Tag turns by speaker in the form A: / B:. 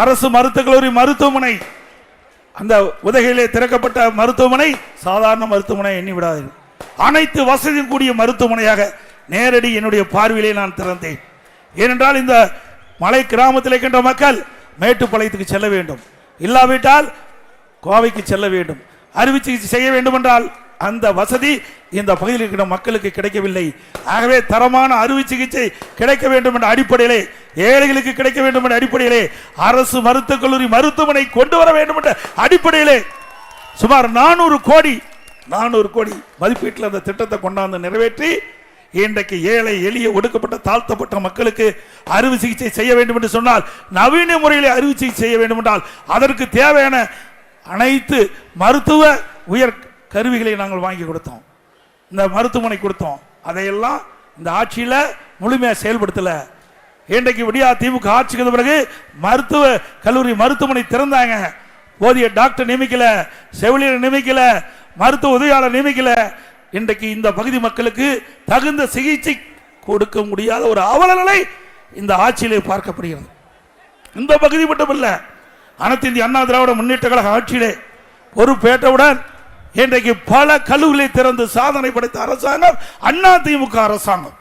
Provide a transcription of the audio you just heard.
A: அரசு மருத்துவக் கல்லூரி மருத்துவமனை, அந்த உதகையிலே திறக்கப்பட்ட மருத்துவமனை சாதாரண மருத்துவமனை எண்ணி விடாதீர்கள். அனைத்து வசதியும் கூடிய மருத்துவமனையாக நேரடி என்னுடைய பார்வையிலே நான் திறந்தேன். ஏனென்றால் இந்த மலை கிராமத்தில் இருக்கின்ற மக்கள் மேட்டுப்பாளையத்துக்கு செல்ல வேண்டும், இல்லாவிட்டால் கோவைக்கு செல்ல வேண்டும், அறுவை சிகிச்சை செய்ய வேண்டும் என்றால் அந்த வசதி இந்த பகுதியில் இருக்கிற மக்களுக்கு கிடைக்கவில்லை. ஆகவே தரமான அறுவை சிகிச்சை கிடைக்க வேண்டும் என்ற அடிப்படையிலே, ஏழைகளுக்கு கிடைக்க வேண்டும் என்ற அடிப்படையிலே அரசு மருத்துவக் கல்லூரி மருத்துவமனை கொண்டு வர வேண்டும் என்ற அடிப்படையிலே சுமார் 400 கோடி மதிப்பீட்டில் அந்த திட்டத்தை கொண்டாந்து நிறைவேற்றி இன்றைக்கு ஏழை எளிய ஒடுக்கப்பட்ட தாழ்த்தப்பட்ட மக்களுக்கு அறுவை சிகிச்சை செய்ய வேண்டும் என்று சொன்னால், நவீன முறையில் அறுவை சிகிச்சை செய்ய வேண்டும் என்றால் அதற்கு தேவையான அனைத்து மருத்துவ உயர் கருவிகளை நாங்கள் வாங்கி கொடுத்தோம், இந்த மருத்துவமனை கொடுத்தோம். அதையெல்லாம் இந்த ஆட்சியில் முழுமையாக செயல்படுத்தல. இன்றைக்கு விடியா திமுக ஆட்சிக்கு பிறகு மருத்துவ கல்லூரி மருத்துவமனை திறந்தாங்க, போதிய டாக்டர் நியமிக்கல, செவிலியர் நியமிக்கல, மருத்துவ உதவியாளர் நியமிக்கல. இன்றைக்கு இந்த பகுதி மக்களுக்கு தகுந்த சிகிச்சை கொடுக்க முடியாத ஒரு அவல நிலை இந்த ஆட்சியிலே பார்க்கப்படுகிறது. இந்த பகுதி மட்டுமல்ல, அனைத்து இந்திய அண்ணா திராவிட முன்னேற்ற கழக ஆட்சியிலே பொறுப்பேற்றவுடன் இன்றைக்கு பல கல்லூரிகளை திறந்து சாதனை படைத்த அரசாங்கம் அண்ணா திமுக அரசாங்கம்.